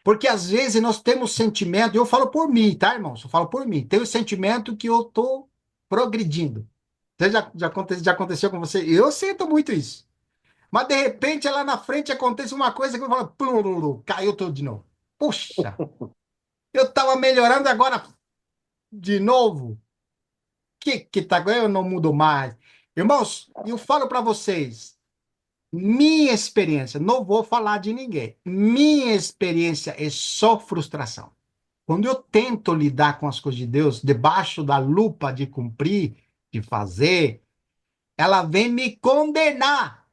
Porque às vezes nós temos sentimento, eu falo por mim, tá, irmãos? Eu falo por mim. Tenho o sentimento que eu estou progredindo. Já aconteceu com você? Eu sinto muito isso. Mas de repente lá na frente acontece uma coisa que eu falo, plum, caiu tudo de novo. Puxa, eu estava melhorando agora de novo. Que tá agora eu não mudo mais. Irmãos, eu falo para vocês, minha experiência, não vou falar de ninguém. Minha experiência é só frustração. Quando eu tento lidar com as coisas de Deus, debaixo da lupa de cumprir, de fazer, ela vem me condenar.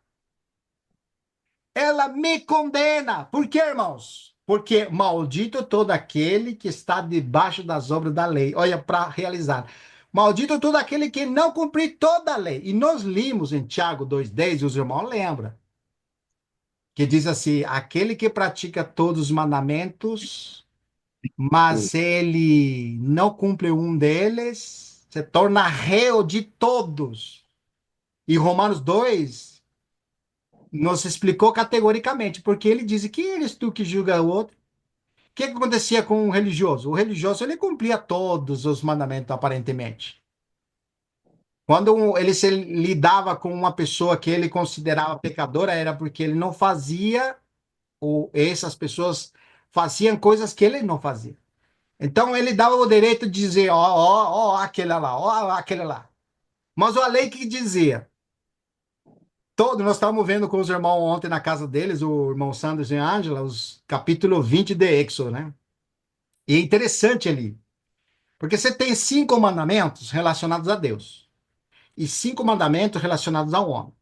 Ela me condena. Por quê, irmãos? Porque maldito todo aquele que está debaixo das obras da lei. Olha, para realizar. Maldito todo aquele que não cumprir toda a lei. E nós limos em Tiago 2,10, os irmãos lembram, que diz assim: aquele que pratica todos os mandamentos, mas ele não cumpre um deles, se torna réu de todos. E Romanos 2 nos explicou categoricamente, porque ele diz: quem eres tu que julga o outro? O que acontecia com o religioso? O religioso ele cumpria todos os mandamentos, aparentemente. Quando ele se lidava com uma pessoa que ele considerava pecadora, era porque ele não fazia, ou essas pessoas faziam coisas que ele não fazia. Então ele dava o direito de dizer, ó, aquele lá, ó, aquele lá. Mas a lei que dizia, nós estávamos vendo com os irmãos ontem na casa deles, o irmão Sanders e a Ângela, os capítulo 20 de Êxodo, né? E é interessante ali, porque você tem 5 mandamentos relacionados a Deus e 5 mandamentos relacionados ao homem.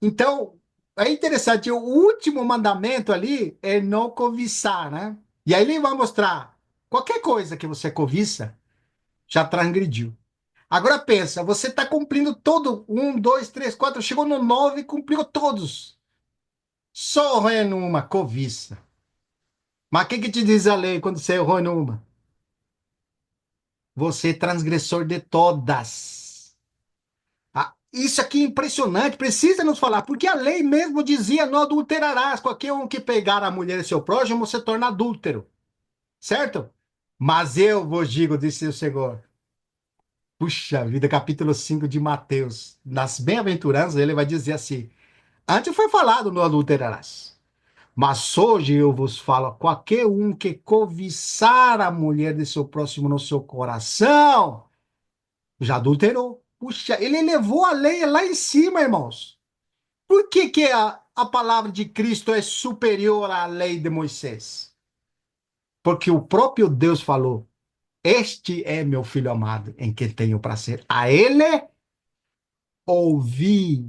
Então, é interessante, o último mandamento ali é não cobiçar, né? E aí ele vai mostrar, qualquer coisa que você cobiça, já transgrediu. Agora pensa, você está cumprindo todo, 1, 2, 3, 4, chegou no 9 e cumpriu todos. Só errou em uma, cobiça. Mas o que te diz a lei quando você errou em uma? Você é transgressor de todas. Ah, isso aqui é impressionante, precisa nos falar, porque a lei mesmo dizia: não adulterarás. Qualquer um que pegar a mulher de seu próximo se torna adúltero, certo? Mas eu vos digo, disse o Senhor. Puxa vida, capítulo 5 de Mateus. Nas bem-aventuranças, ele vai dizer assim: antes foi falado, não adulterarás. Mas hoje eu vos falo: qualquer um que cobiçar a mulher de seu próximo no seu coração, já adulterou. Puxa, ele levou a lei lá em cima, irmãos. Por que que a palavra de Cristo é superior à lei de Moisés? Porque o próprio Deus falou: este é meu filho amado, em quem tenho prazer. A ele ouvi.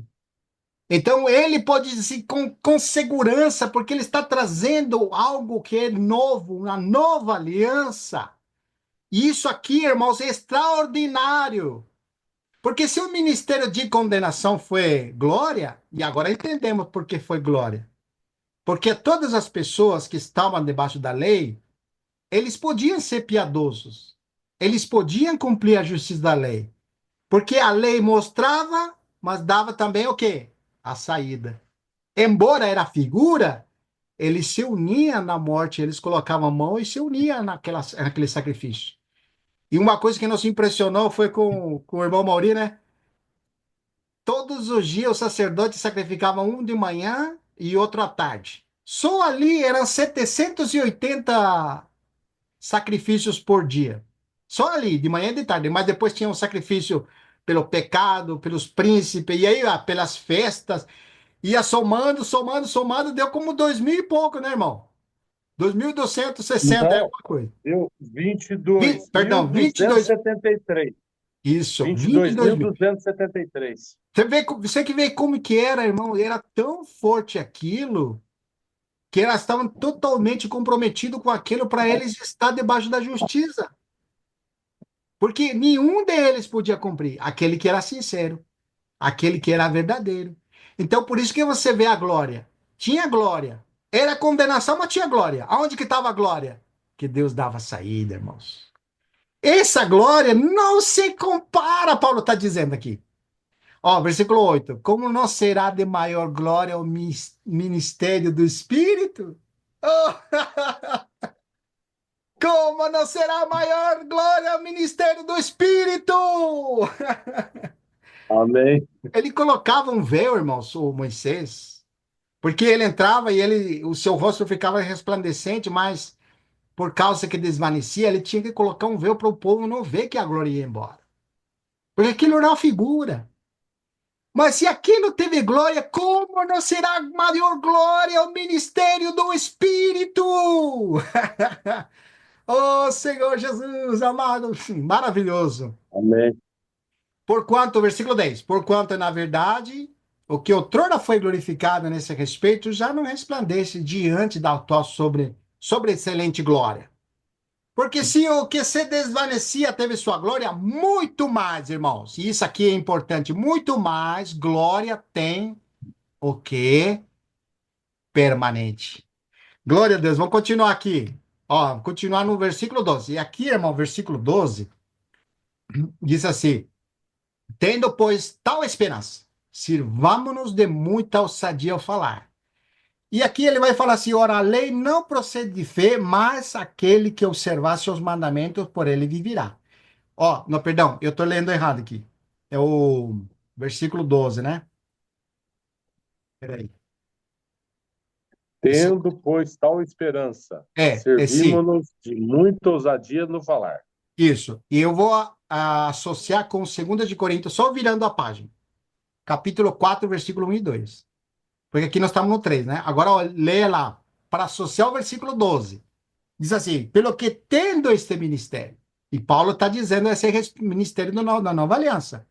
Então ele pode dizer com segurança, porque ele está trazendo algo que é novo, uma nova aliança. E isso aqui, irmãos, é extraordinário. Porque se o ministério de condenação foi glória, e agora entendemos por que foi glória. Porque todas as pessoas que estavam debaixo da lei, eles podiam ser piedosos. Eles podiam cumprir a justiça da lei. Porque a lei mostrava, mas dava também o quê? A saída. Embora era figura, eles se uniam na morte, eles colocavam a mão e se uniam naquele sacrifício. E uma coisa que nos impressionou foi com o irmão Mauri, né? Todos os dias o sacerdote sacrificava um de manhã e outro à tarde. Só ali eram 780 sacrifícios por dia. Só ali, de manhã e de tarde. Mas depois tinha um sacrifício pelo pecado, pelos príncipes, e aí pelas festas. Ia somando, somando, somando, deu como 2.000 e pouco, né, irmão? 2.260 é Não, alguma coisa. deu Perdão, 22. 22.273. Isso, vinte e 22 dois mil. mil duzentos e setenta e três. Você que vê como que era, irmão, era tão forte aquilo que elas estavam totalmente comprometidos com aquilo para eles estar debaixo da justiça. Porque nenhum deles podia cumprir, aquele que era sincero, aquele que era verdadeiro. Então, por isso que você vê a glória. Tinha glória. Era condenação, mas tinha glória. Aonde que estava a glória? Que Deus dava saída, irmãos. Essa glória não se compara, Paulo está dizendo aqui. Ó, versículo 8. Como não será de maior glória o ministério do Espírito? Oh, como não será maior glória o ministério do Espírito? Amém. Ele colocava um véu, irmãos, o Moisés, porque ele entrava e o seu rosto ficava resplandecente, mas por causa que desvanecia, ele tinha que colocar um véu para o povo não ver que a glória ia embora. Porque aquilo era uma figura. Mas se aquilo teve glória, como não será maior glória o ministério do Espírito? Oh, Senhor Jesus, amado, maravilhoso. Amém. Porquanto, versículo 10, porquanto, na verdade, o que outrora foi glorificado nesse respeito já não resplandece diante da tua sobre excelente glória. Porque se o que se desvanecia teve sua glória, muito mais, irmãos, e isso aqui é importante, muito mais glória tem o que? Permanente. Glória a Deus, vamos continuar aqui. Ó, continuar no versículo 12. E aqui, irmão, versículo 12, diz assim: tendo, pois, tal esperança, sirvamo-nos de muita ousadia ao falar. E aqui ele vai falar assim: ora, a lei não procede de fé, mas aquele que observar seus mandamentos, por ele viverá. Ó, não, perdão, eu estou lendo errado aqui. É o versículo 12, né? Peraí. Esse, Tendo, pois, tal esperança, esse, servimos-nos de muita ousadia no falar. isso. E eu vou associar com 2 de Coríntios, só virando a página. Capítulo 4, versículo 1 e 2. Porque aqui nós estamos no 3, né? Agora, ó, leia lá, para associar o versículo 12. Diz assim: pelo que tendo este ministério, e Paulo está dizendo esse ministério da nova aliança,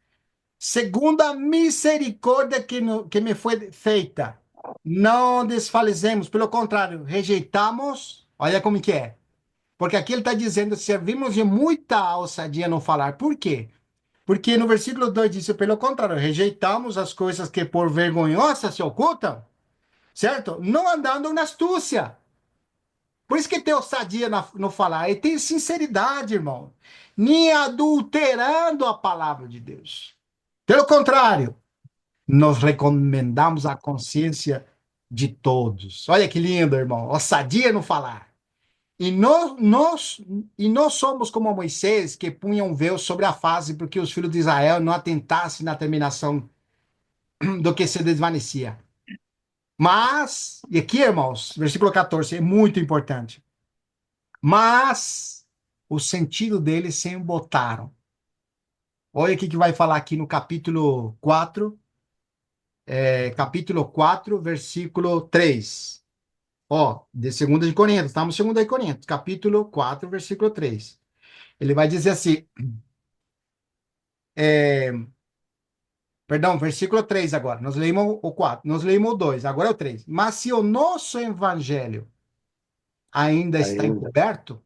segundo a misericórdia que me foi feita, não desfalecemos, pelo contrário, rejeitamos, olha como que é, porque aqui ele está dizendo, servimos de muita ousadia no falar, por quê? Porque no versículo 2 diz, pelo contrário, rejeitamos as coisas que por vergonhosas se ocultam, certo? Não andando na astúcia. Por isso que tem ousadia no falar, e tem sinceridade, irmão, nem adulterando a palavra de Deus. Pelo contrário, nós recomendamos a consciência de todos. Olha que lindo, irmão. Ousadia no falar. E nós somos como Moisés, que punha um véu sobre a face, porque os filhos de Israel não atentassem na terminação do que se desvanecia. Mas, e aqui, irmãos, versículo 14, é muito importante. Mas o sentido deles se embotaram. Olha o que vai falar aqui no capítulo 4, capítulo 4, versículo 3. Ó, de 2 de Coríntios, estamos em 2 de Coríntios, capítulo 4, versículo 3. Ele vai dizer assim, é, perdão, versículo 3 agora, nós leímos o 4, nós leímos o 2, agora é o 3. Mas se o nosso evangelho ainda está Ainda. encoberto,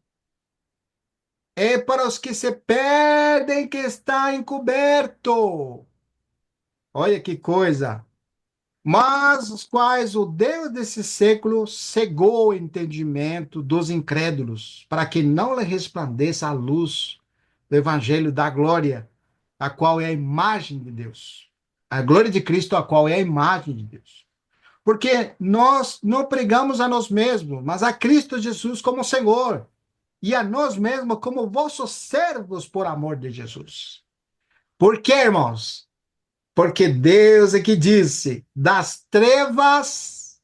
é para os que se perdem que está encoberto. Olha que coisa. Mas os quais o Deus desse século cegou o entendimento dos incrédulos, para que não lhe resplandeça a luz do evangelho da glória, a qual é a imagem de Deus. A glória de Cristo, a qual é a imagem de Deus. Porque nós não pregamos a nós mesmos, mas a Cristo Jesus como Senhor, e a nós mesmos como vossos servos por amor de Jesus. Por quê, irmãos? Porque Deus é que disse: das trevas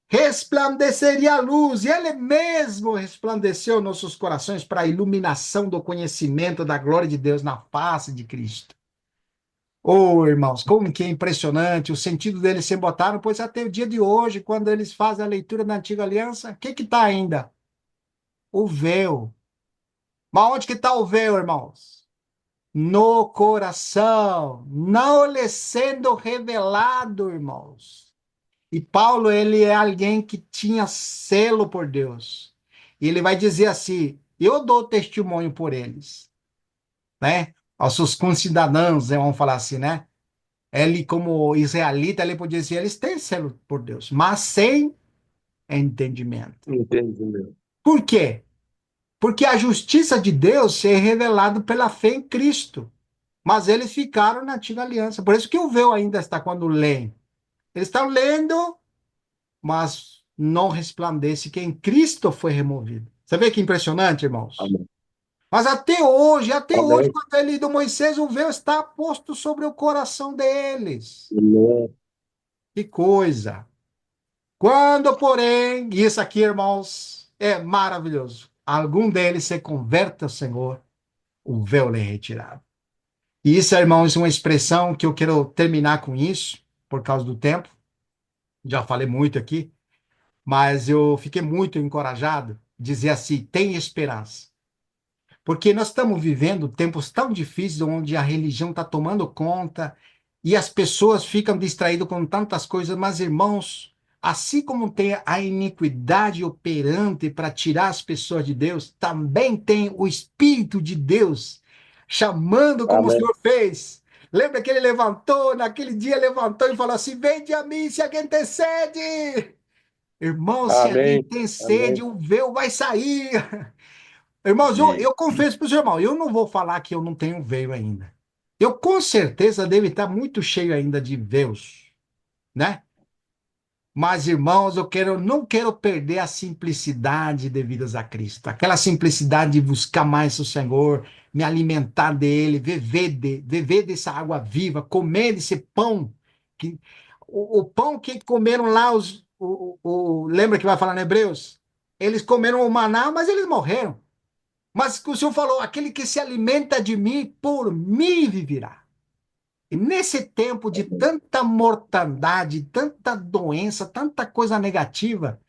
resplandeceria a luz, e Ele mesmo resplandeceu nossos corações para a iluminação do conhecimento da glória de Deus na face de Cristo. Oh, irmãos, como que é impressionante, o sentido deles se botaram, pois até o dia de hoje, quando eles fazem a leitura da Antiga Aliança, o que está ainda? O véu. Mas onde que está o véu, irmãos? No coração, não lhe sendo revelado, irmãos. E Paulo, ele é alguém que tinha selo por Deus. E ele vai dizer assim: eu dou testemunho por eles, né? Aos seus concidadãos, né? Vamos falar assim, né? Ele, como israelita, ele podia dizer: eles têm selo por Deus, mas sem entendimento. Entendimento. Por quê? Porque a justiça de Deus é revelada pela fé em Cristo. mas eles ficaram na antiga aliança. Por isso que o véu ainda está quando leem. Eles estão lendo, mas não resplandece que em Cristo foi removido. Você vê que impressionante, irmãos? Amém. Mas até hoje, Amém. quando é lido Moisés, o véu está posto sobre o coração deles. Amém. Que coisa! Quando, porém, e isso aqui, irmãos, é maravilhoso, algum deles se converte ao Senhor, o véu lhe é retirado. E isso, irmãos, é uma expressão que eu quero terminar com isso, por causa do tempo. Já falei muito aqui, mas eu fiquei muito encorajado dizer assim: tem esperança. Porque nós estamos vivendo tempos tão difíceis onde a religião está tomando conta e as pessoas ficam distraídas com tantas coisas, mas irmãos, assim como tem a iniquidade operante para tirar as pessoas de Deus, também tem o Espírito de Deus chamando como o Amém. Senhor fez. Lembra que ele levantou, naquele dia levantou e falou assim: Vende a mim se alguém tem sede. Irmão, se alguém Amém. tem sede, Amém. o véu vai sair. Irmãos, eu confesso para os irmãos, eu não vou falar que eu não tenho veio ainda. Eu com certeza devo estar muito cheio ainda de veus, né? Mas, irmãos, não quero perder a simplicidade devidas a Cristo. Aquela simplicidade de buscar mais o Senhor, me alimentar dele, beber dessa água viva, comer desse pão. O pão que comeram lá, lembra que vai falar em Hebreus? Eles comeram o maná, mas eles morreram. Mas o Senhor falou: aquele que se alimenta de mim, por mim viverá. E nesse tempo de tanta mortandade, tanta doença, tanta coisa negativa,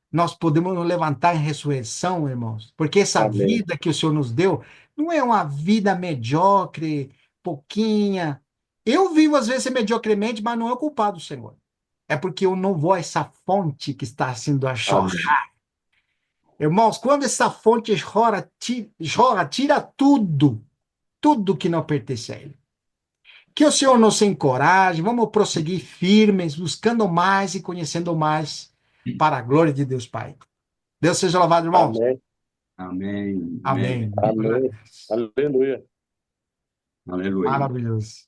nós podemos nos levantar em ressurreição, irmãos, porque essa Amém. vida que o Senhor nos deu não é uma vida medíocre, pouquinha. Eu vivo às vezes mediocremente, mas não é o culpado do Senhor. É porque eu não vou a essa fonte que está sendo a Amém. jorrar. Irmãos, quando essa fonte jorra, tira tudo que não pertence a Ele. Que o Senhor nos encoraje, vamos prosseguir firmes, buscando mais e conhecendo mais, para a glória de Deus Pai. Deus seja louvado, irmãos. Amém. Amém. Amém. Amém. Amém. Aleluia. Aleluia. Maravilhoso.